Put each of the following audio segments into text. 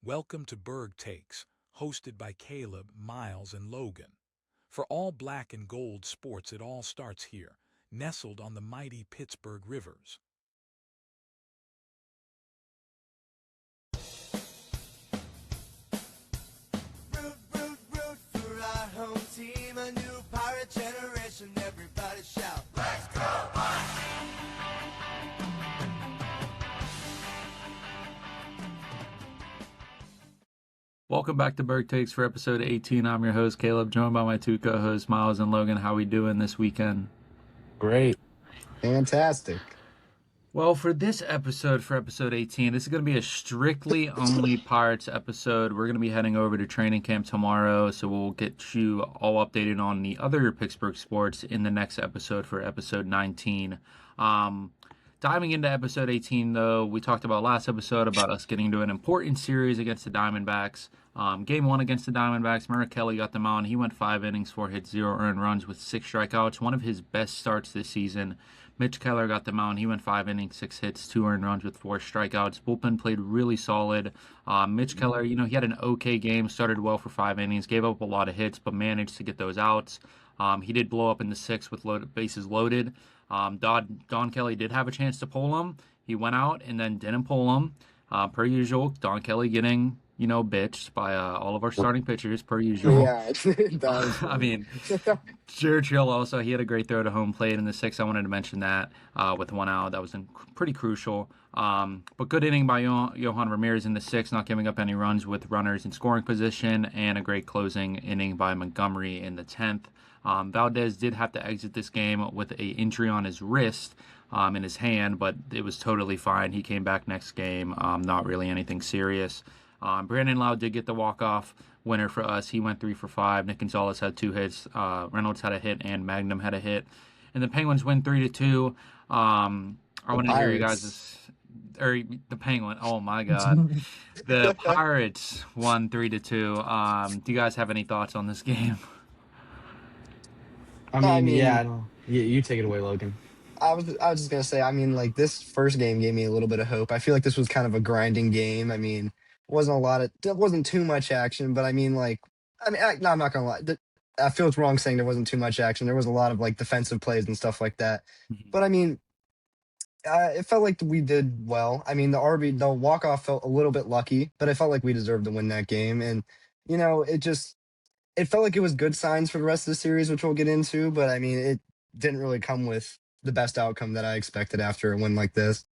Welcome to BurghTakes, hosted by Kaleb, Myles, and Logan. For all black and gold sports, it all starts here, nestled on the mighty Pittsburgh rivers. Root for our home team, a new pirate generation, everybody shout, let's go Bucs! Welcome back to BurghTakes for episode 18. I'm your host, Kaleb, joined by my two co-hosts, Myles and Logan. How we doing this weekend? Great. Fantastic. Well, for this episode, for episode 18, this is going to be a strictly only Pirates episode. We're going to be heading over to training camp tomorrow, so we'll get you all updated on the other Pittsburgh sports in the next episode for episode 19. Diving into episode 18, though, we talked about last episode about us getting into an important series against the Diamondbacks. Game 1 against the Diamondbacks, Mitch Keller got the mound. He went 5 innings, 4 hits, 0 earned runs with 6 strikeouts, one of his best starts this season. Mitch Keller got the mound. He went 5 innings, 6 hits, 2 earned runs with 4 strikeouts. Bullpen played really solid. Mitch Keller, he had an okay game, started well for 5 innings, gave up a lot of hits, but managed to get those outs. He did blow up in the 6th with bases loaded. Don Kelly did have a chance to pull him. He went out and then didn't pull him. Per usual, Don Kelly getting, bitched by all of our starting pitchers, per usual. Yeah, it does. I mean, Jared Trill also, he had a great throw to home plate in the 6th. I wanted to mention that with 1 out. That was pretty crucial. But good inning by Yohan Ramirez in the 6th, not giving up any runs with runners in scoring position, and a great closing inning by Montgomery in the 10th. Valdez did have to exit this game with an injury on his wrist in his hand, but it was totally fine. He came back next game, not really anything serious. Brandon Lowe did get the walk-off winner for us. He went 3 for 5. Nick Gonzalez had 2 hits. Reynolds had a hit, and Magnum had a hit. And the Penguins win 3-2. I want to hear you guys' or the Penguin. Oh my God, the Pirates won 3-2. Do you guys have any thoughts on this game? I mean, you take it away, Logan. I was just gonna say, this first game gave me a little bit of hope. I feel like this was kind of a grinding game. There wasn't too much action, but no, I'm not gonna lie. I feel it's wrong saying there wasn't too much action. There was a lot of defensive plays and stuff like that. But it felt like we did well. The walk-off felt a little bit lucky, but I felt like we deserved to win that game. And, it felt like it was good signs for the rest of the series, which we'll get into, but it didn't really come with the best outcome that I expected after a win like this.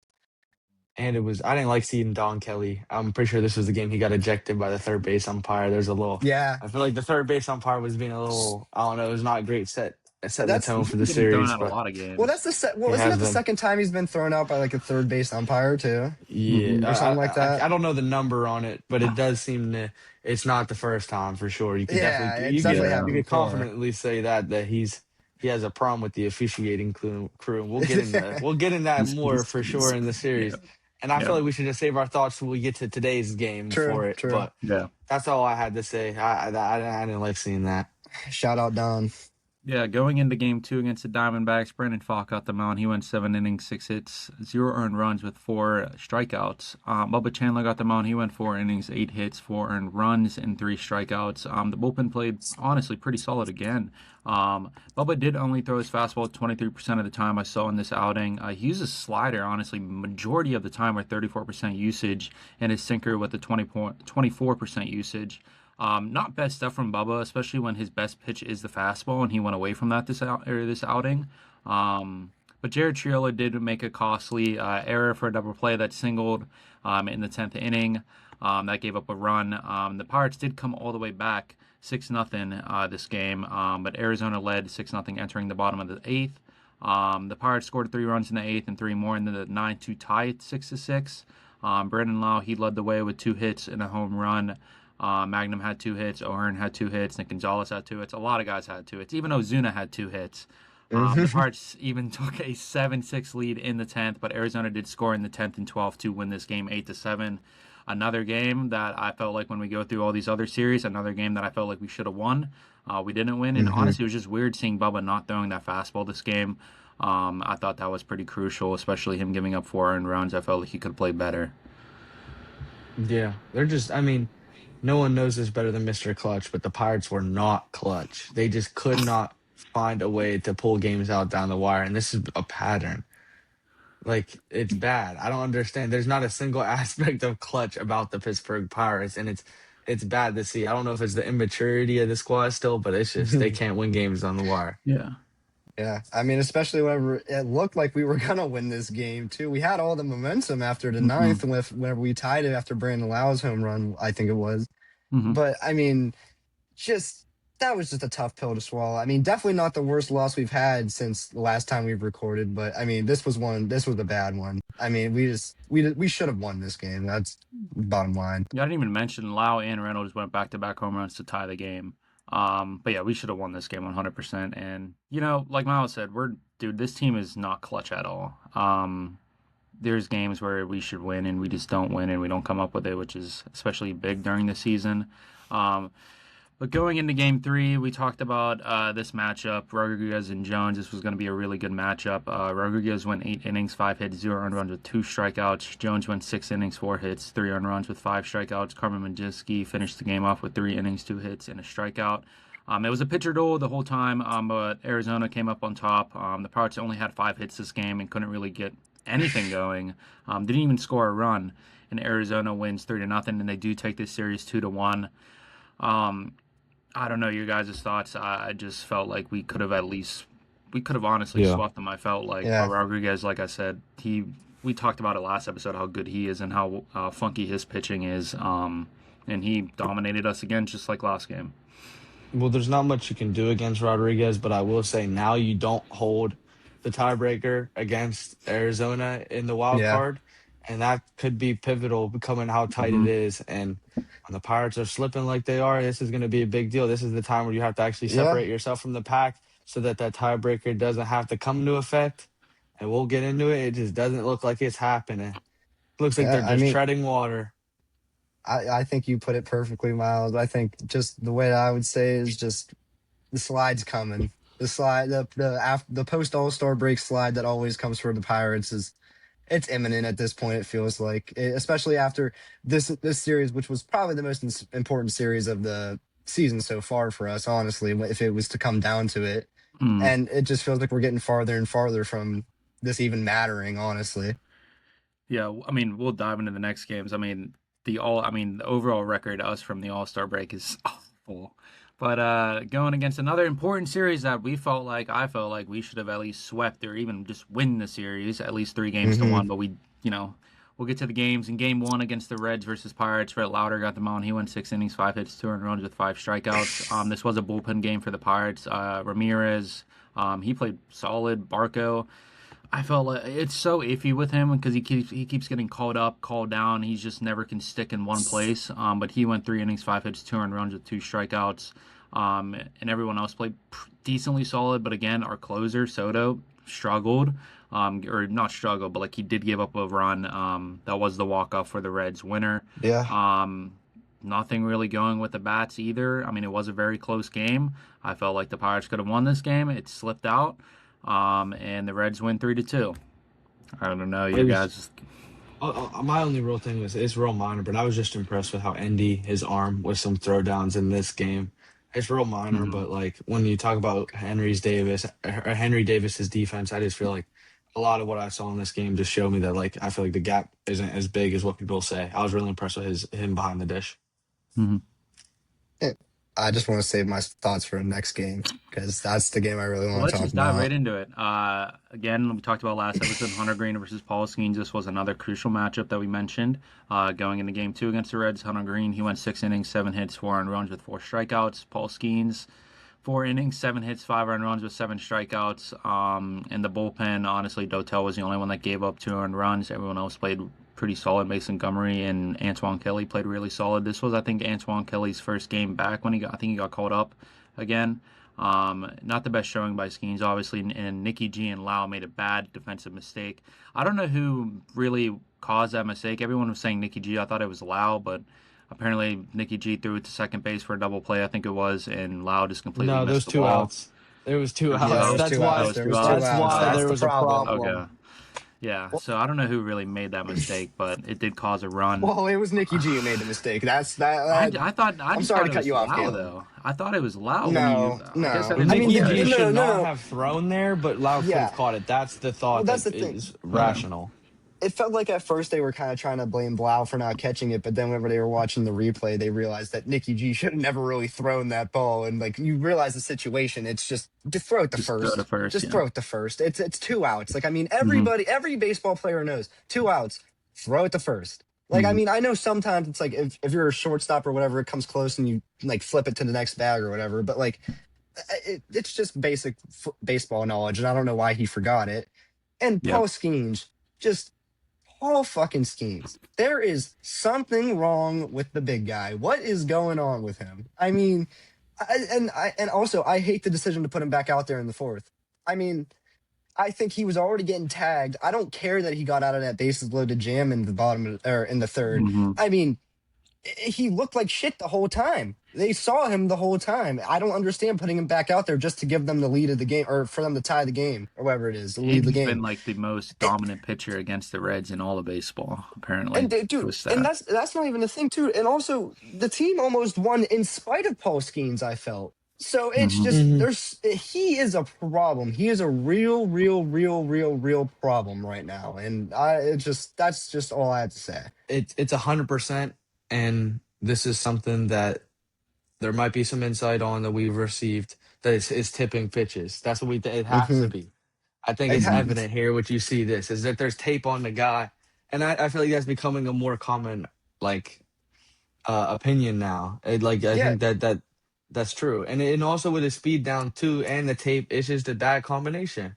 And I didn't like seeing Don Kelly. I'm pretty sure this was the game he got ejected by the third base umpire. There's a little, I feel like the third base umpire was being a little, I don't know, it was not great setting the tone for the series. But a lot of games. Well, isn't that the second time he's been thrown out by a third base umpire too? Yeah, or something like that. I don't know the number on it, but it does seem to. It's not the first time for sure. You can you can confidently say that he has a problem with the officiating crew. We'll get in that more for sure in the series. Yeah. And I feel like we should just save our thoughts when we get to today's game for it. True. But that's all I had to say. I didn't like seeing that. Shout out Don. Yeah, going into game 2 against the Diamondbacks, Brandon Falk got the mound. He went 7 innings, 6 hits, 0 earned runs with 4 strikeouts. Bubba Chandler got the mound. He went 4 innings, 8 hits, 4 earned runs, and 3 strikeouts. The bullpen played, honestly, pretty solid again. Bubba did only throw his fastball 23% of the time I saw in this outing. He used his slider, honestly, majority of the time with 34% usage, and his sinker with a 24% usage. Not best stuff from Bubba, especially when his best pitch is the fastball, and he went away from that this outing. But Jared Triolo did make a costly error for a double play that singled in the 10th inning. That gave up a run. The Pirates did come all the way back 6-0 this game, but Arizona led 6-0 entering the bottom of the 8th. The Pirates scored 3 runs in the 8th and 3 more in the 9th to tie it 6-6. Brandon Lowe, he led the way with 2 hits and a home run. Magnum had 2 hits. O'Hearn had 2 hits. Nick Gonzalez had 2 hits. A lot of guys had 2 hits. Even Ozuna had 2 hits. The Pirates even took a 7-6 lead in the 10th, but Arizona did score in the 10th and 12th to win this game 8-7. Another game that I felt like when we go through all these other series, another game that I felt like we should have won. We didn't win, and honestly, it was just weird seeing Bubba not throwing that fastball this game. I thought that was pretty crucial, especially him giving up 4 earned runs. I felt like he could have played better. Yeah, they're just. I mean, no one knows this better than Mr. Clutch, but the Pirates were not clutch. They just could not find a way to pull games out down the wire, and this is a pattern. Like, it's bad. I don't understand. There's not a single aspect of clutch about the Pittsburgh Pirates, and it's bad to see. I don't know if it's the immaturity of the squad still, but it's just they can't win games on the wire. Yeah. Yeah, I mean, especially whenever it looked like we were gonna win this game too. We had all the momentum after the Mm-hmm. ninth, with whenever we tied it after Brandon Lau's home run, I think it was. Mm-hmm. But I mean, just that was just a tough pill to swallow. I mean, definitely not the worst loss we've had since the last time we've recorded, but I mean, this was one. This was a bad one. I mean, we should have won this game. That's bottom line. Yeah, I didn't even mention Lowe and Reynolds went back-to-back home runs to tie the game. But yeah, we should have won this game 100%. And like Myles said, this team is not clutch at all. There's games where we should win and we just don't win and we don't come up with it, which is especially big during the season. But going into game 3, we talked about this matchup, Rodriguez and Jones. This was going to be a really good matchup. Rodriguez went 8 innings, 5 hits, 0 earned runs with 2 strikeouts. Jones went 6 innings, 4 hits, 3 earned runs with 5 strikeouts. Carmen Mlodzinski finished the game off with 3 innings, 2 hits, and a strikeout. It was a pitcher duel the whole time, but Arizona came up on top. The Pirates only had 5 hits this game and couldn't really get anything going. Didn't even score a run. And Arizona wins 3-0, and they do take this series 2-1. I don't know your guys' thoughts. I just felt like we could have honestly swept them. I felt like Rodriguez, like I said, we talked about it last episode, how good he is and how funky his pitching is. And he dominated us again, just like last game. Well, there's not much you can do against Rodriguez, but I will say now you don't hold the tiebreaker against Arizona in the wild card, and that could be pivotal, becoming how tight it is. And when the Pirates are slipping like they are, this is going to be a big deal. This is the time where you have to actually separate yourself from the pack so that tiebreaker doesn't have to come into effect. And we'll get into it. It just doesn't look like it's happening. It looks like they're just treading water. I think you put it perfectly, Myles. I think just the way I would say is just the slide's coming. The slide, the post All-Star break slide that always comes for the Pirates it's imminent at this point. It feels like, especially after this series, which was probably the most important series of the season so far for us, honestly, if it was to come down to it. And it just feels like we're getting farther and farther from this even mattering, honestly. Yeah, I mean, we'll dive into the next games. I mean, the overall record us from the All-Star break is awful. But going against another important series that I felt like we should have at least swept or even just win the series, at least 3 games to 1. But we'll get to the games. In game 1 against the Reds versus Pirates, Rhett Lauder got the mound. He went 6 innings, 5 hits, 2 earned runs with 5 strikeouts. This was a bullpen game for the Pirates. Ramirez, he played solid. Barco, I felt like it's so iffy with him because he keeps getting called up, called down. He just never can stick in one place. But he went 3 innings, 5 hits, 2 earned runs with 2 strikeouts. And everyone else played decently solid. But again, our closer, Soto, struggled. Or not struggled, but like he did give up a run. That was the walk-off for the Reds winner. Yeah. Nothing really going with the bats either. I mean, it was a very close game. I felt like the Pirates could have won this game. It slipped out. And the Reds win 3-2. I don't know, you guys. My only real thing was it's real minor, but I was just impressed with how Endy, his arm, with some throwdowns in this game. It's real minor, but like when you talk about Henry Davis's defense, I just feel like a lot of what I saw in this game just showed me that like I feel like the gap isn't as big as what people say. I was really impressed with him behind the dish. I just want to save my thoughts for the next game because that's the game I really want to talk about. Let's just dive right into it. Again, we talked about last episode, Hunter Green versus Paul Skenes. This was another crucial matchup that we mentioned. Going into game 2 against the Reds, Hunter Green, he went 6 innings, 7 hits, 4 earned runs with 4 strikeouts. Paul Skenes, 4 innings, 7 hits, 5 earned runs with 7 strikeouts. In the bullpen, honestly, Dotel was the only one that gave up 2 earned runs. Everyone else played pretty solid. Mason Montgomery and Antoine Kelly played really solid. This was, I think, Antoine Kelly's first game back when I think he got called up again. Not the best showing by Skenes, obviously, and Nicky G and Lowe made a bad defensive mistake. I don't know who really caused that mistake. Everyone was saying Nicky G. I thought it was Lowe, but apparently Nicky G threw it to second base for a double play, I think it was, and Lowe just completely missed the ball. Outs. There was 2 outs. That's why there was a problem. Okay. Yeah, so I don't know who really made that mistake, but it did cause a run. Well, it was Nicky G who made the mistake. That's that. I I'm just sorry thought to it cut was you off, Lowe Caleb. though. I thought it was Lowe when No, I guess I no. didn't I look mean, at Nicky G it. should no, not no. have thrown there, but Lau could have Yeah. caught it. That's the Well, thought that's that the thing. is rational. It felt like at first they were kind of trying to blame Blau for not catching it, but then whenever they were watching the replay, they realized that Nicky G should have never really thrown that ball. And like you realize the situation, it's just throw it to Just throw to first. first, Just yeah. throw it to first. It's 2 outs. Like I mean, Hmm. every baseball player knows 2 outs, throw it to first. Like I Hmm. mean, I know sometimes it's like if you're a shortstop or whatever, it comes close and you like flip it to the next bag or whatever. But like it's just basic baseball knowledge, and I don't know why he forgot it. And Yep. Paul Skenes just Paul fucking Skenes. There is something wrong with the big guy. What is going on with him? I mean, and also I hate the decision to put him back out there in the fourth. I mean, I think he was already getting tagged. I don't care that he got out of that bases loaded jam in the or in the third. Hmm. I mean, he looked like shit the whole time. They saw him the whole time. I don't understand putting him back out there just to give them the lead of the game or for them to tie the game or whatever it is, to lead the He's been game. like the most dominant pitcher against the Reds in all of baseball, apparently. And dude, and that's not even the thing too. And also, the team almost won in spite of Paul Skenes. I felt so. It's Hmm. just he is a problem. He is a real problem right now. And that's just all I have to say. It's 100%, and this is something that there might be some insight on that we've received that is tipping pitches. That's what it has to Hmm. be. I think It it's happens. evident here. What you see this is that there's tape on the guy, and I feel like that's becoming a more common like opinion now. I Yeah, think that's true, and also with his speed down too, and the tape, it's just a bad combination.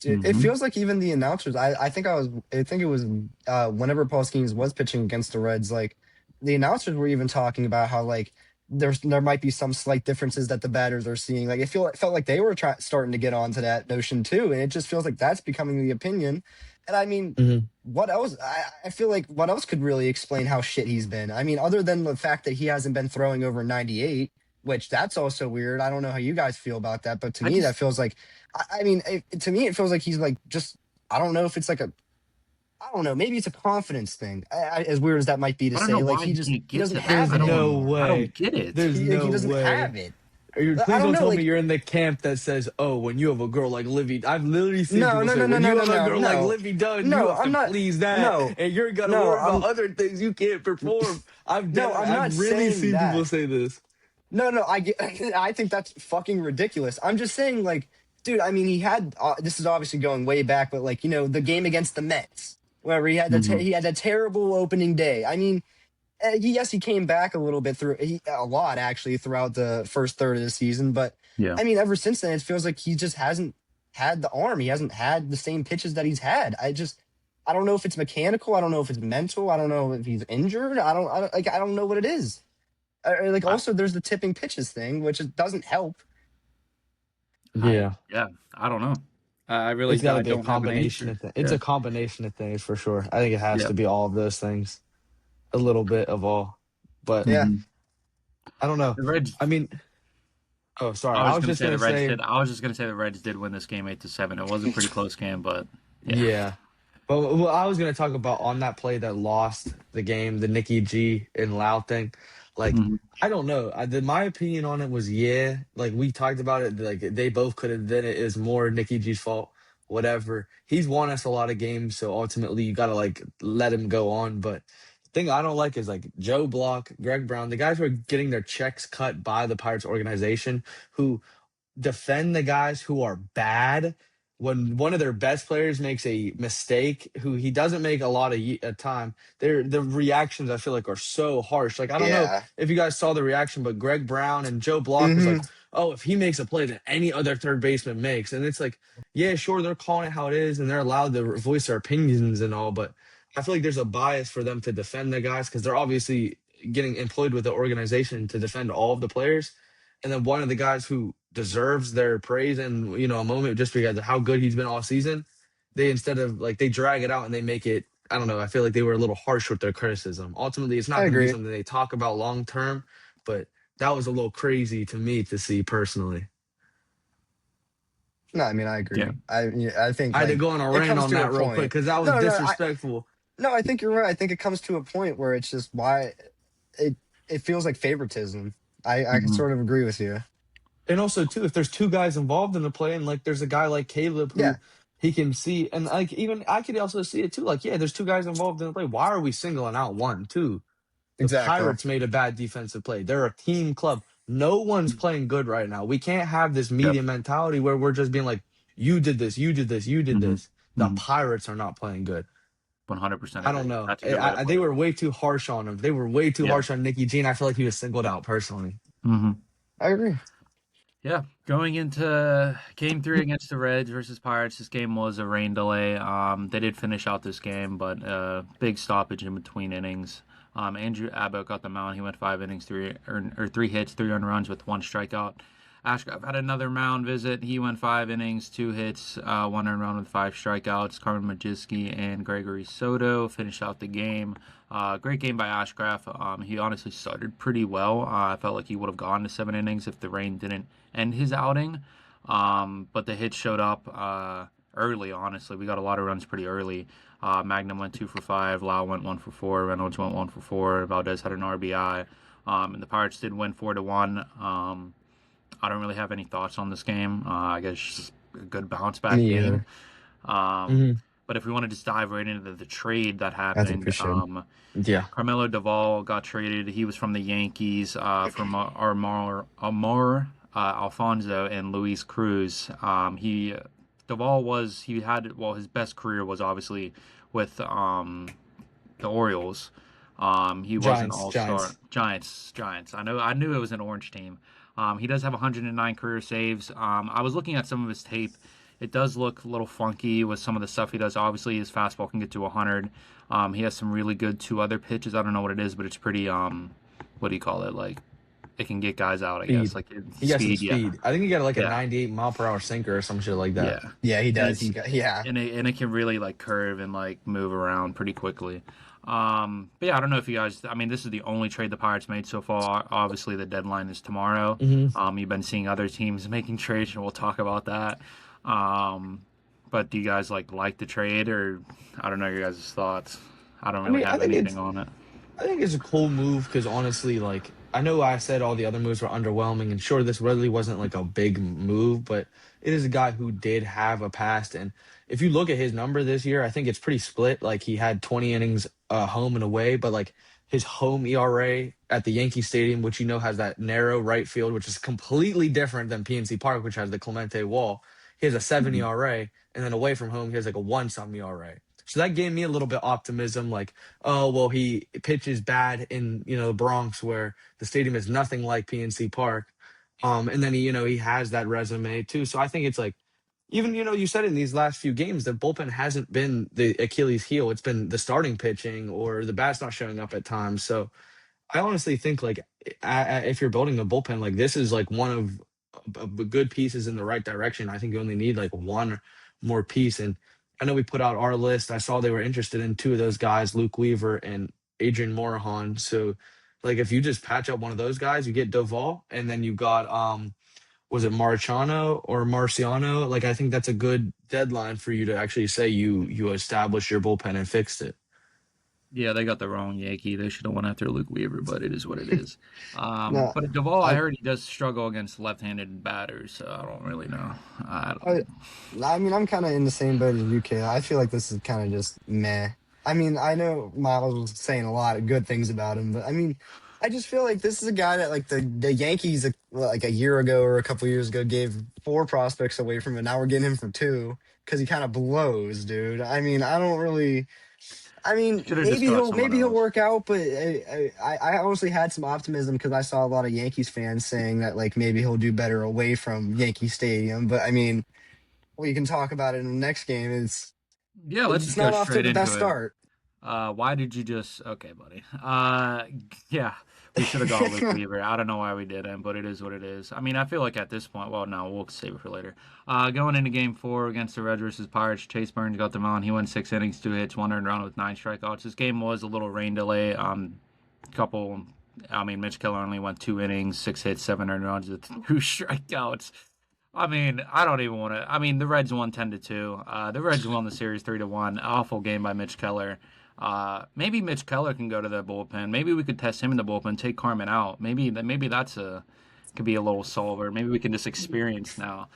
it Hmm. feels like even the announcers. I think it was whenever Paul Skenes was pitching against the Reds, like the announcers were even talking about how like there might be some slight differences that the batters are seeing. Like it felt like they were starting to get onto that notion too, and it just feels like that's becoming the opinion. And I mean, Hmm. what else? I feel like what else could really explain how shit he's been? I mean, other than the fact that he hasn't been throwing over 98, which that's also weird. I don't know how you guys feel about that, but to I me that just feels like I mean, to me, it feels like he's like just. I don't know if it's like I don't know. Maybe it's a confidence thing. As weird as that might be to I don't say, know like why he can't he get doesn't to that. have There's it no anymore. I way. don't get it. There's He no doesn't have way. it. I Please don't don't know. tell me Like you're in the camp that says, "Oh, when you have a girl like Livy," I've literally seen no, people no, say, no, no, "When no, you no, have a no, girl like no, Livy Dunn, you no. have to I'm not. please that, No, and you're gonna no. worry about other things you can't perform." No. I'm not I've really saying seen people that. say this. No, no. I get. I think that's fucking ridiculous. I'm just saying, like, dude. I mean, he had. This is obviously going way back, but like, the game against the Mets, where he had Hmm. he had a terrible opening day. I mean, yes, he came back a little bit a lot actually throughout the first third of the season, but Yeah. I mean, ever since then, it feels like he just hasn't had the arm. He hasn't had the same pitches that he's had. I don't know if it's mechanical. I don't know if it's mental. I don't know if he's injured. I don't know what it is. Like I, also, there's the tipping pitches thing, which it doesn't help. Yeah, yeah, I don't know. I it's really got to I be a don't have an combination answer. of things. It's Yeah. a combination of things for sure. I think it has Yeah. to be all of those things, a little bit of all. But Yeah, Hmm. I don't know. The Reds. I mean, oh, sorry. I I was was gonna just say the gonna Reds say, did. I was just gonna say the Reds did win this game 8-7. It was a pretty close game, but yeah. yeah. But what I was gonna talk about on that play that lost the game, the Nicky G and Lau thing, like Hmm. I don't know. My opinion on it was like we talked about it, like they both could have done it. It was more Nicky G's fault. Whatever. He's won us a lot of games, so ultimately you gotta like let him go on. But the thing I don't like is like Joe Block, Greg Brown, the guys who are getting their checks cut by the Pirates organization, who defend the guys who are bad when one of their best players makes a mistake who he doesn't make a lot of time. The reactions I feel like are so harsh. Like I don't know yeah. if you guys saw the reaction, but Greg Brown and Joe Block was Hmm. like, oh, if he makes a play that any other third baseman makes. And it's like, yeah, sure, they're calling it how it is and they're allowed to voice their opinions and all, but I feel like there's a bias for them to defend the guys because they're obviously getting employed with the organization to defend all of the players. And then one of the guys who deserves their praise and a moment just because of how good he's been all season, they instead of like they drag it out and they make it. I don't know. I feel like they were a little harsh with their criticism. Ultimately, it's not I going to be agree. something they talk about long term, but that was a little crazy to me to see personally. No, I mean, I Yeah. agree. I think I had to like go on a it rant comes on to a that real quick point. because that was No, no, disrespectful. no. I think you're right. I think it comes to a point where it's just why it feels like favoritism. I can Hmm. sort of agree with you. And also too, if there's two guys involved in the play, and like there's a guy like Kaleb Yeah, who he can see, and like even I could also see it too. Like, yeah, there's two guys involved in the play. Why are we singling out one, two? The exactly. Pirates made a bad defensive play. They're a team club. No one's playing good right now. We can't have this Yep. media mentality where we're just being like, you did this, you did this, you did Hmm. this. The Pirates are not playing good. 100% I don't agree. know. That's a good way to They put it. were way too harsh on him. They were way too Yeah. harsh on Nicky Jean. I feel like he was singled out personally. Hmm. I agree. Yeah, going into game 3 against the Reds versus Pirates, this game was a rain delay. They did finish out this game, but big stoppage in between innings. Andrew Abbott got the mound. He went 5 innings, three hits, 3 earned runs with 1 strikeout. Ashcraft had another mound visit. He went 5 innings, 2 hits, 1 earned run with 5 strikeouts. Carmen Majewski and Gregory Soto finished out the game. Great game by Ashcraft. He honestly started pretty well. I felt like he would have gone to 7 innings if the rain didn't end his outing. But the hits showed up early, honestly. We got a lot of runs pretty early. Magnum went 2 for 5. Lowe went 1 for 4. Reynolds went 1 for 4. Valdez had an RBI. And the Pirates did win 4-1. I don't really have any thoughts on this game. I guess just a good bounce back Me game. either. But if we want to just dive right into the trade that I think we happened, should. Yeah. Carmelo Doval got traded. He was from the Yankees from Amor Alfonso and Luis Cruz. He had his best career was obviously with the Orioles. He was an all-star. Giants. I knew it was an orange team. He does have 109 career saves. I was looking at some of his tape. It does look a little funky with some of the stuff he does. Obviously, his fastball can get to 100. He has some really good 2 other pitches. I don't know what it is, but it's pretty, what do you call it? Like, it can get guys out, I guess. Like, He got some speed, yeah. speed. I think he got like a Yeah. 98-mile-per-hour sinker or some shit like that. Yeah. Yeah, he And does. it's, Yeah. and it can really, like, curve and, like, move around pretty quickly. But yeah, I don't know if you guys. I mean, this is the only trade the Pirates made so far. Obviously, the deadline is tomorrow. You've been seeing other teams making trades, and we'll talk about that. But do you guys like the trade, or I don't know your guys' thoughts? I don't really have anything on it. I think it's a cool move because honestly, like I know I said all the other moves were underwhelming, and sure, this really wasn't like a big move, but it is a guy who did have a past, and if you look at his number this year, I think it's pretty split. Like he had 20 innings home and away, but like his home ERA at the Yankee Stadium, which has that narrow right field, which is completely different than PNC Park, which has the Clemente wall. He has a 7 Mhm. ERA, and then away from home, he has like a 1-some ERA. So that gave me a little bit optimism, like, oh well, he pitches bad in the Bronx where the stadium is nothing like PNC Park, and then he has that resume too. So I think it's like, even you said in these last few games the bullpen hasn't been the Achilles heel. It's been the starting pitching or the bat's not showing up at times. So I honestly think like if you're building a bullpen, like this is like one of good pieces in the right direction. I think you only need like one more piece. And I know we put out our list. I saw they were interested in 2 of those guys, Luke Weaver and Adrian Morejon. So like if you just patch up one of those guys, you get Doval, and then you got was it Marciano or Marciano? Like I think that's a good deadline for you to actually say you established your bullpen and fixed it. Yeah, they got the wrong Yankee. They should have went after Luke Weaver, but it is what it is. No, But Duvall, I I, heard he does struggle against left-handed batters, so I don't really know. I I, don't. I mean, I'm kind of in the same boat as you, Kayla. I feel like this is kind of just meh. I mean, I know Miles was saying a lot of good things about him, but I mean, I just feel like this is a guy that like the Yankees like a year ago or a couple years ago gave 4 prospects away from it. Now we're getting him for 2 because he kind of blows, dude. I mean, I don't really. I mean, Should have just got someone maybe he'll else. work out, but I honestly had some optimism because I saw a lot of Yankees fans saying that like maybe he'll do better away from Yankee Stadium. But I mean, we can talk about it in the next game. Yeah, let's It's just go not off to straight the best into it. start. Why did you just? Okay, buddy. Yeah, we should have got Luke Weaver. I don't know why we didn't, but it is what it is. I mean, I feel like at this point, well, no, we'll save it for later. Going into Game 4 against the Reds versus Pirates, Chase Burns got the mound. He went 6 innings, 2 hits, 1 earned run with 9 strikeouts. This game was a little rain delay. Couple. I mean, Mitch Keller only went 2 innings, 6 hits, 7 earned runs with 2 strikeouts. I mean, I don't even want to. I mean, the Reds won 10-2. The Reds won the series 3-1. Awful game by Mitch Keller. Maybe Mitch Keller can go to the bullpen. Maybe we could test him in the bullpen, take Carmen out. Maybe that's could be a little solver. Maybe we can just experience now.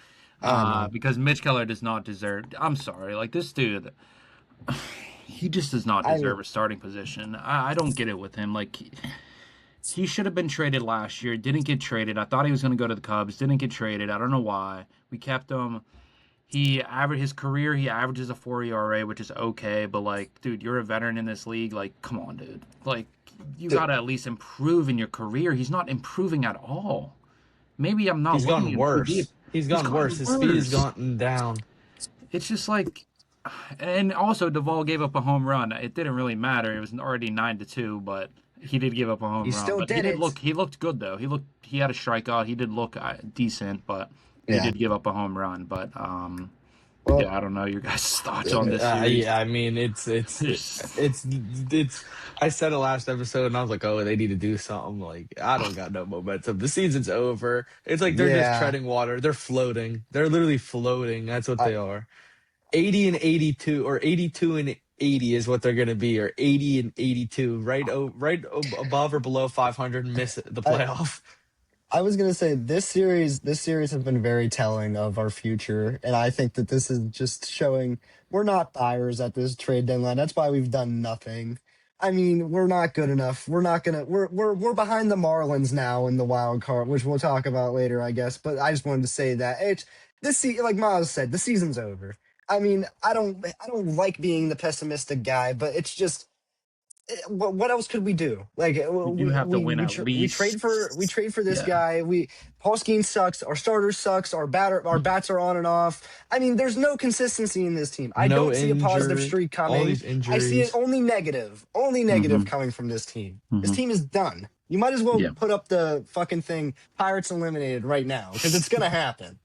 I don't know. Because Mitch Keller does not deserve. I'm sorry, like this dude, he just does not I deserve mean, a starting position. I don't get it with him. Like he should have been traded last year. Didn't get traded. I thought he was going to go to the Cubs. Didn't get traded. I don't know why. We kept him. He averages a 4 ERA, which is okay. But like, dude, you're a veteran in this league. Like, come on, dude. Like, you th- gotta at least improve in your career. He's not improving at all. Maybe I'm not He's looking gone in too deep. worse. He's gone worse. His speed has gone down. It's just like, and also Doval gave up a home run. It didn't really matter. It was already 9-2, but he did give up a home he run. still But did it. he looked good though. He had a strikeout. He did look decent, but he Yeah. did give up a home run. But Well, yeah, I don't know your guys' thoughts on this series. Yeah, I mean, it's. I said it last episode, and I was like, "Oh, they need to do something." Like, I don't got no momentum. The season's over. It's like they're just yeah. treading water. They're floating. They're literally floating. That's what I, they are. 80 and 82, or 82 and 80 is what they're gonna be, or 80 and 82, above or below 500, and miss the I, playoff. I was gonna say this series has been very telling of our future, and I think that this is just showing we're not buyers at this trade deadline. That's why we've done nothing. I mean, we're not good enough. We're behind the Marlins now in the wild card, which we'll talk about later, I guess. But I just wanted to say that like Miles said, the season's over. I mean, I don't like being the pessimistic guy, but it's just what else could we do? Like We do have to win we, at tr- we trade for least. we trade for this Yeah. guy. Paul Skenes sucks. Our starter sucks. Our bats are on and off. I mean, there's no consistency in this team. I No don't see a positive injury. streak All coming. these I see it injuries. only negative Hmm. coming from this team. This Hmm. team is done. You might as well Yeah. put up the fucking thing, Pirates eliminated right now, because it's gonna happen.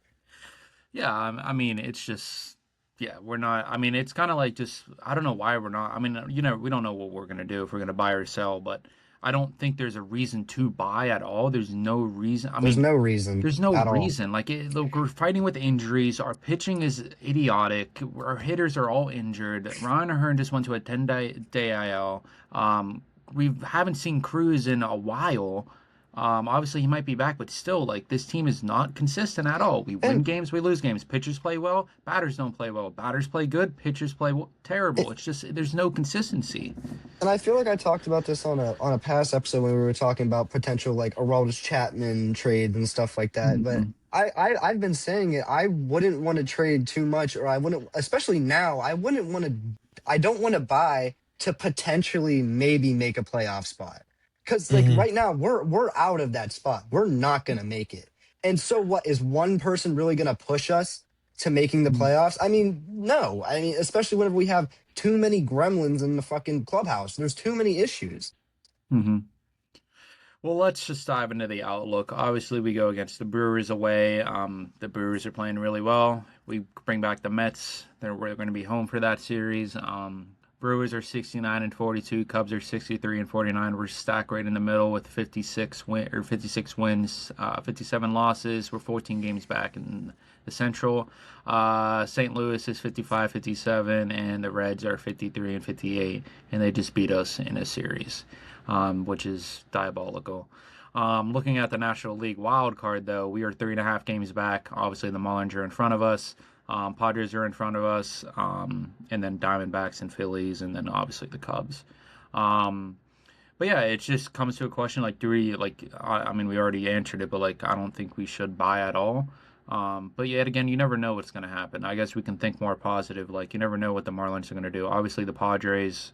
Yeah, I mean, it's just, yeah, we're not. I mean, it's kind of like just, I don't know why we're not. I mean, we don't know what we're going to do if we're going to buy or sell, but I don't think there's a reason to buy at all. There's no reason. I There's mean, no reason there's no at all. reason. Like, look, we're fighting with injuries. Our pitching is idiotic. Our hitters are all injured. Ryan O'Hearn just went to a 10-day IL. We haven't seen Cruz in a while. Obviously, he might be back, but still, like this team is not consistent at all. We win And games, we lose games. Pitchers play well, batters don't play well. Batters play good, pitchers play terrible. It's just there's no consistency. And I feel like I talked about this on a past episode when we were talking about potential like Aroldis Chapman trades and stuff like that. But Hmm. I've been saying it. I wouldn't want to trade too much, or I wouldn't, especially now. I wouldn't want to. I don't want to buy to potentially maybe make a playoff spot. Because like Mhm. right now we're out of that spot. We're not gonna make it. And so what is one person really gonna push us to making the playoffs? I mean, no. I mean, especially whenever we have too many gremlins in the fucking clubhouse. There's too many issues. Hmm. Well, let's just dive into the outlook. Obviously, we go against the Brewers away. The Brewers are playing really well. We bring back the Mets. We're going to be home for that series. Brewers are 69 and 42. Cubs are 63 and 49. We're stacked right in the middle with 56 wins, 57 losses. We're 14 games back in the Central. St. Louis is 55, 57, and the Reds are 53 and 58, and they just beat us in a series, which is diabolical. Looking at the National League wild card, though, we are 3.5 games back. Obviously, the Marlins are in front of us. Padres are in front of us, and then Diamondbacks and Phillies, and then obviously the Cubs. But yeah, it just comes to a question like, do we like? I mean, we already answered it, but like, I don't think we should buy at all. But yet again, you never know what's going to happen. I guess we can think more positive. Like, you never know what the Marlins are going to do. Obviously, the Padres,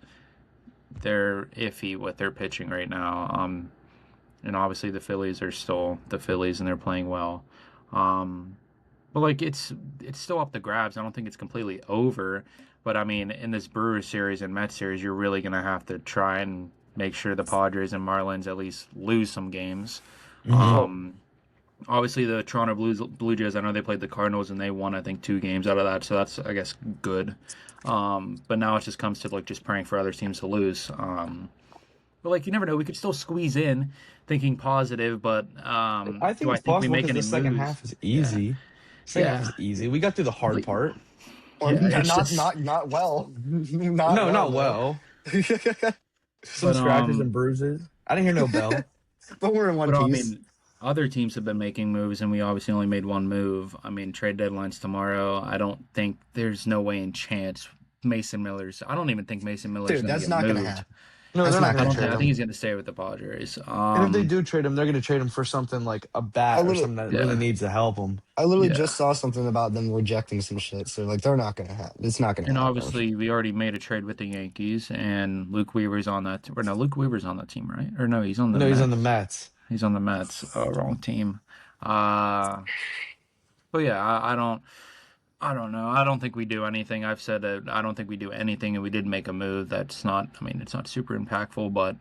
they're iffy with their pitching right now. And obviously the Phillies are still the Phillies, and they're playing well. But like it's still up the grabs. I don't think it's completely over. But I mean, in this Brewers series and Mets series, you're really gonna have to try and make sure the Padres and Marlins at least lose some games. Mhm. Obviously the Toronto Blue Jays, I know they played the Cardinals and they won I think 2 games out of that, so that's I guess good. But now it just comes to like just praying for other teams to lose. But like you never know, we could still squeeze in, thinking positive. But I think do I it's think we possible make because any the second moves? half is Yeah. easy. Second half was easy. We got through the hard part. Or not well. Not well. Some scratches and bruises. I didn't hear no bell. But we're in one piece. I mean, other teams have been making moves, and we obviously only made one move. I mean, trade deadline's tomorrow. I don't think there's no way in chance Mason Miller's. I don't even think Mason Miller's. Dude, that's not going to happen. No, they're not going to trade him. I think he's going to stay with the Padres. And if they do trade him, they're going to trade him for something like a bat or something that really needs to help him. I literally just saw something about them rejecting some shit. So, like, they're not going to happen. It's not going to happen. And obviously, we already made a trade with the Yankees, and Luke Weaver's on that. Or no, Luke Weaver's on that team, right? Or no, he's on the Mets. He's on the Mets. He's on the Mets. Wrong team. But yeah, I don't know. I don't think we do anything. I've said that I don't think we do anything, and we did make a move that's not. I mean, it's not super impactful, but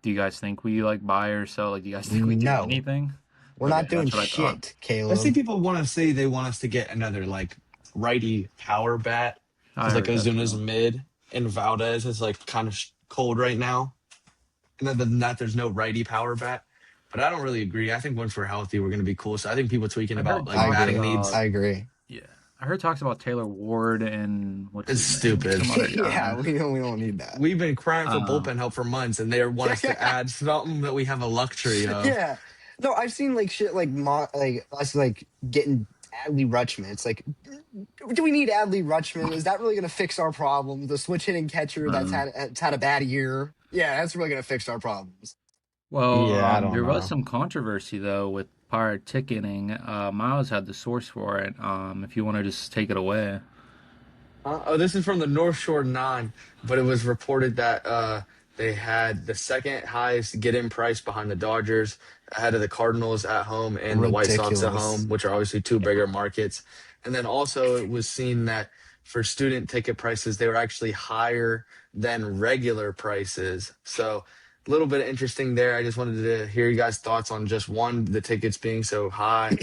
do you guys think we like buy or sell? Like, do you guys think we do anything? We're not doing shit, Caleb. I see people want to say they want us to get another like righty power bat. It's like Ozuna's mid, and Valdez is like kind of cold right now. And other than that, there's no righty power bat. But I don't really agree. I think once we're healthy, we're going to be cool. So I think people tweaking about like batting needs. I agree. Yeah, I heard talks about Taylor Ward and what's it's stupid. Yeah, we don't need that. We've been crying for bullpen help for months, and they want us to add something that we have a luxury of. Yeah, no, I've seen like shit like us like getting Adley Rutschman. It's like, do we need Adley Rutschman? Is that really going to fix our problems? The switch hitting catcher that's had a bad year. Yeah, that's really going to fix our problems. Well, there was some controversy, though, with prior ticketing. Myles had the source for it, if you want to just take it away. This is from the North Shore 9, but it was reported that they had the second highest get-in price behind the Dodgers, ahead of the Cardinals at home and the White Sox at home, which are obviously two bigger markets. And then also it was seen that for student ticket prices, they were actually higher than regular prices. So a little bit interesting there. I just wanted to hear you guys' thoughts on just one, the tickets being so high,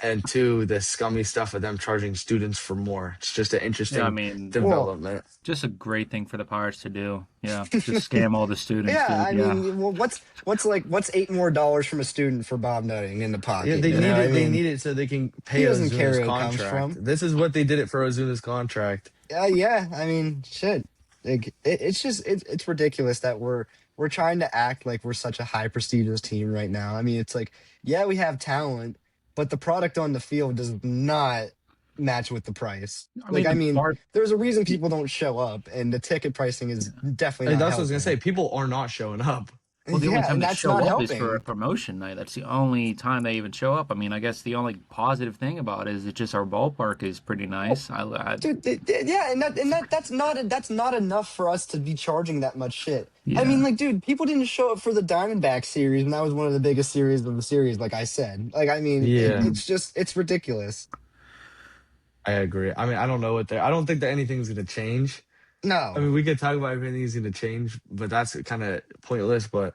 and two, the scummy stuff of them charging students for more. It's just an interesting development. Just a great thing for the Pirates to do. Yeah, just scam all the students. I mean, well, what's $8 more from a student for Bob Nutting in the pocket? Yeah, they need it so they can pay Ozuna's contract. This is what they did it for Ozuna's contract. Yeah, I mean, shit. Like, it's ridiculous that we're trying to act like we're such a high prestigious team right now. I mean, it's like, yeah, we have talent, but the product on the field does not match with the price. I mean, there's a reason people don't show up, and the ticket pricing is definitely not that's what I was going to say. People are not showing up. Well, the only time they show up is for a promotion night. That's the only time they even show up. I mean, I guess the only positive thing about it is it's just our ballpark is pretty nice. Dude, that's not enough for us to be charging that much shit. Yeah. I mean, like, dude, people didn't show up for the Diamondbacks series, and that was one of the biggest series of the series, like I said. Like, I mean, it's ridiculous. I agree. I mean, I don't know I don't think that anything's going to change. No. I mean, we could talk about everything's going to change, but that's kind of pointless. But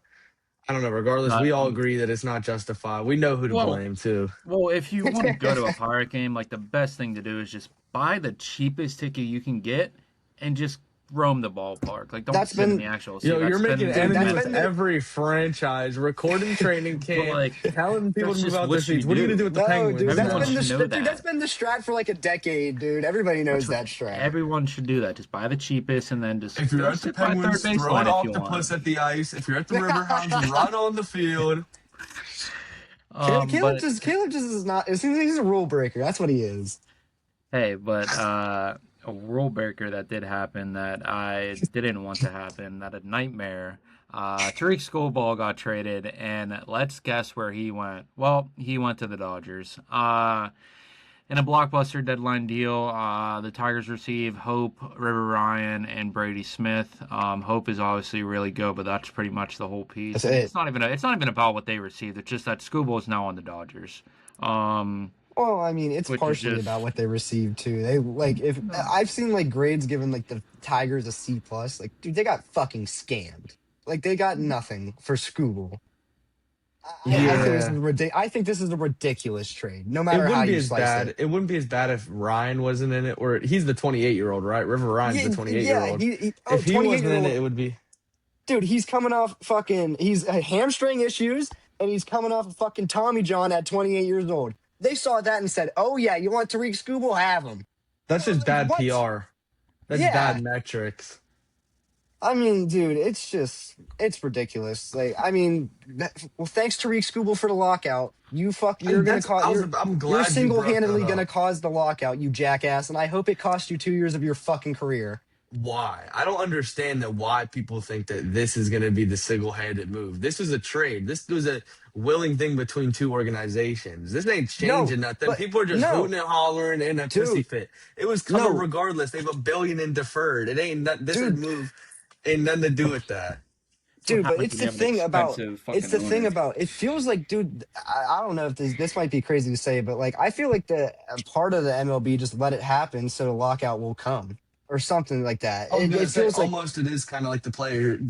I don't know. Regardless, we all agree that it's not justified. We know who to blame, too. Well, if you want to go to a Pirate game, like, the best thing to do is just buy the cheapest ticket you can get and just roam the ballpark. Like, don't sit in the actual seat. You're making enemies with every franchise, recording training camp, telling people to move out their seats. What are you going to do with the Penguins? Dude, that's been the strat for like a decade, dude. Everybody knows that strat. Everyone should do that. Just buy the cheapest and then just if you're at the Penguins, throw an octopus at the ice. If you're at the Riverhounds, run on the field. Caleb just is not. It seems like he's a rule breaker. That's what he is. Hey, but a rule breaker that did happen that I didn't want to happen, that a nightmare. Tarik Skubal got traded, and let's guess where he went. Well, he went to the Dodgers. In a blockbuster deadline deal, the Tigers receive Hope, River Ryan, and Brady Smith. Hope is obviously really good, but that's pretty much the whole piece. It's not even about what they received. It's just that Skubal is now on the Dodgers. Well, I mean, it's partially about what they received too. They if I've seen like grades given like the Tigers a C+. Like, dude, they got fucking scammed. Like, they got nothing for Skubal. I think this is a ridiculous trade. No matter how you slice it. It wouldn't be as bad if Ryan wasn't in it, or he's the 28-year-old, right? River Ryan's the 28-year-old. If he wasn't in it, it would be. Dude, he's coming off he's hamstring issues, and he's coming off of fucking Tommy John at 28 years old. They saw that and said, "Oh yeah, you want Tarik Skubal? Have him." That's just bad What? PR. That's Yeah. bad metrics. I mean, dude, it's ridiculous. Like, I mean, well, thanks Tarik Skubal for the lockout. You're gonna cause. I'm glad You're you single-handedly brought that gonna up. cause the lockout, you jackass, and I hope it costs you 2 years of your fucking career. Why? I don't understand that why people think that this is going to be the single-handed move. This was a trade. This was a willing thing between two organizations. This ain't No, changing nothing. but People are just no, hooting and hollering in a pissy dude, fit. It was coming no, regardless. They have $1 billion in deferred. It ain't not, this dude, move ain't nothing to do with that. That's what dude. But happens it's when the you have an thing about. expensive It's fucking the thing owner. about. It feels like, dude. I don't know if this might be crazy to say, but like, I feel like the part of the MLB just let it happen so the lockout will come or something like that. I was gonna It say feels like. almost it is kind of like the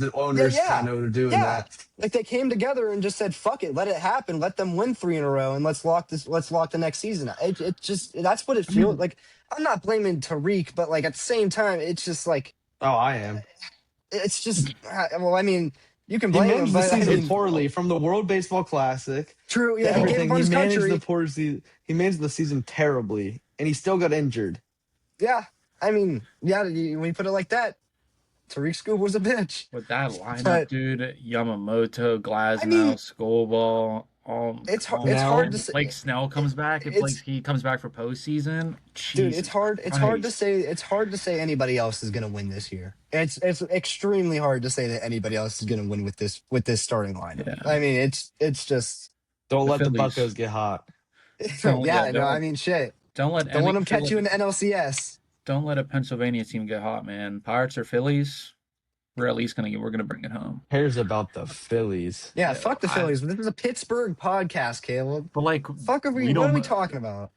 Yeah, owners kind yeah, of doing yeah. that. Like they came together and just said, "Fuck it, let it happen. Let them win 3 in a row, and let's lock this. Let's lock the next season." It just that's what it I feels mean, like. I'm not blaming Tariq, but like at the same time, it's just like Oh, I am. it's just. Well, I mean, you can He blame him, managed the but I season mean, poorly from the World Baseball Classic true. to Yeah, he gave up everything. on He his managed the country. poor season. He managed the season terribly, and he still got injured. Yeah, I mean, yeah. When you put it like that, Tariq Scoop was a bitch. with that lineup, But dude, Yamamoto, I Glasnow, mean, Skubal, it's hard Snell. to if say. Blake Snell comes back, if It's he comes back for postseason, Dude, Jesus it's hard to Christ. say anybody else is going to win this year. It's extremely hard to say that anybody else is going to win with this starting lineup. Yeah, I mean, it's just Don't the let the Phillies. Buccos get hot. yeah, no, I mean shit. Don't let Don't any let them catch you in the NLCS. don't let a Pennsylvania team get hot, man. Pirates or Phillies, we're gonna bring it home. Cares about the Phillies. Yeah, Yeah, fuck the Phillies. This is a Pittsburgh podcast, Caleb. but like Fuck are we we what are don't. we talking about?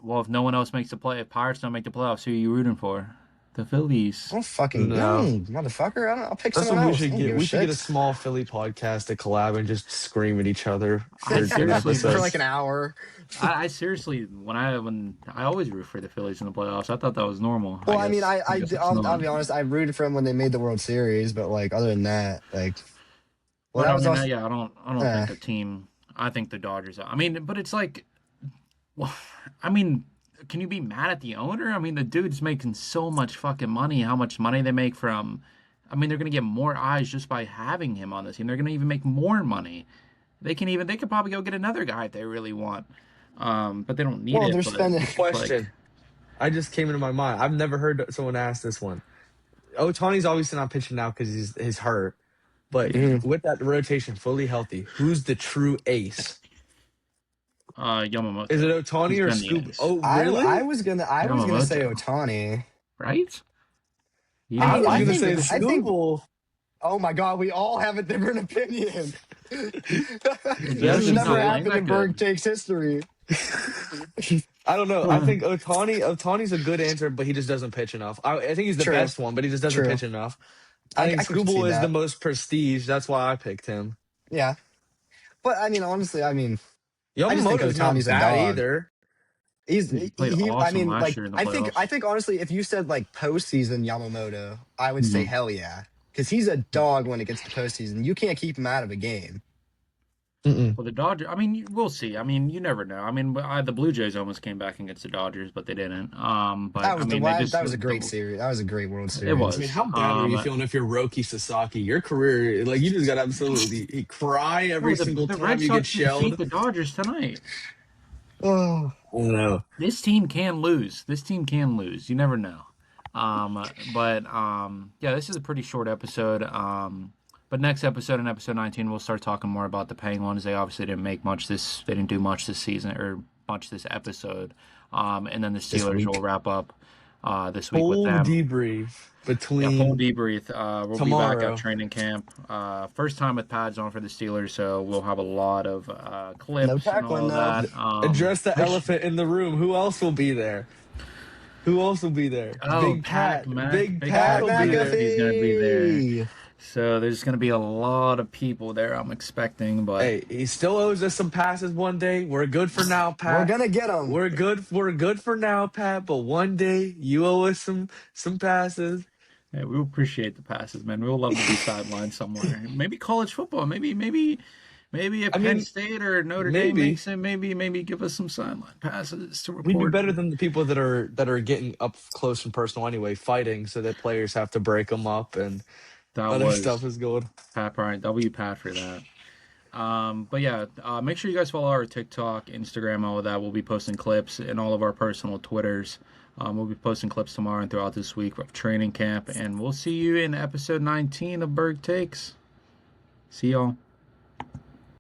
Well, if no one else makes the play, if Pirates don't make the playoffs, who are you rooting for? The Phillies. Don't fucking no, No, motherfucker. I'll pick that's someone what we else. I should don't get. give a We should get shit. a small Philly podcast to collab and just scream at each other I for seriously, For like episodes. an hour. I seriously, when I always root for the Phillies in the playoffs. I thought that was normal. Well, I mean, I guess it's I'll not. be honest. I rooted for them when they made the World Series, but like other than that, like, well, But that I was mean, also. yeah, I don't think a team. I think the Dodgers. I mean, but it's like, well, I mean, can you be mad at the owner? I mean, the dude's making so much fucking money. How much money they make from? I mean, they're gonna get more eyes just by having him on the team. They're gonna even make more money. They could probably go get another guy if they really want. But they don't need Well, it. they're But spending. it's like, Question. I just came into my mind. I've never heard someone ask this one. Tony's obviously not pitching now because he's hurt. But Mhm. with that rotation fully healthy, who's the true ace? Yamamoto. Is it Otani He's or been the Scoop? ace. Oh, I really? was gonna say Yamamoto, Otani. right? He I I didn't mean, was I play gonna think say yesterday. I think. Scooble. Oh my God, we all have a different opinion. This has Justin's never not playing happened that in good. BurghTakes history. I don't know. I think Otani's a good answer, but he just doesn't pitch enough. I think he's the True, best one, but he just doesn't true. pitch enough. I think I can concede Scooble is the that. most prestige. That's why I picked him. Yeah, but I mean, honestly, I just think Yamamoto's not Otani's a bad dog. either. He played I awesome mean, last like year in the I playoffs. think honestly, if you said like postseason Yamamoto, I would say Mhm. hell yeah, because he's a dog when it gets to postseason. You can't keep him out of a game. Mm-mm. Well, the Dodgers. I mean, we'll see. I mean, you never know. I mean, the Blue Jays almost came back against the Dodgers, but they didn't. But That I was mean, they just that was a great series. That was a great World it Series. I mean, was. how bad were you feeling if you're Roki Sasaki? Your career, like you just got absolutely cry No, every single the time Red you get Sox just beat shelled. the Dodgers tonight. Oh, I don't know. This team can lose. This team can lose. You never know. Yeah, this is a pretty short episode. But next episode, in episode 19, we'll start talking more about the Penguins. They obviously didn't make much this. They didn't do much this season or much this episode. And then the Steelers week. will wrap up this week with Full them. debrief Yeah, full between debrief. We'll be back tomorrow. at training camp. First time with pads on for the Steelers, so we'll have a lot of clips No and tackling, all though. that. Address the elephant in the room. Who else will be there? Who else will be there? Oh, Pat. Big Big Pat Pat will be there. He's going to be there. McAfee. So there's going to be a lot of people there, I'm expecting. But Hey, he still owes us some passes one day. We're good for now, Pat. We're gonna get him. We're good for now, Pat. But one day you owe us some passes. hey, we appreciate the passes, man. We will love to be sidelined somewhere. Maybe college football. Maybe Maybe if I Penn mean, State or Notre Dame maybe makes it, maybe give us some sideline passes to we'd be report. better than the people that are getting up close and personal anyway, fighting so that players have to break them up and That other stuff was is good. Pat Bryant. W Pat for that. But yeah, make sure you guys follow our TikTok, Instagram, all of that. We'll be posting clips and all of our personal Twitters. We'll be posting clips tomorrow and throughout this week of training camp. And we'll see you in episode 19 of BurghTakes. See y'all.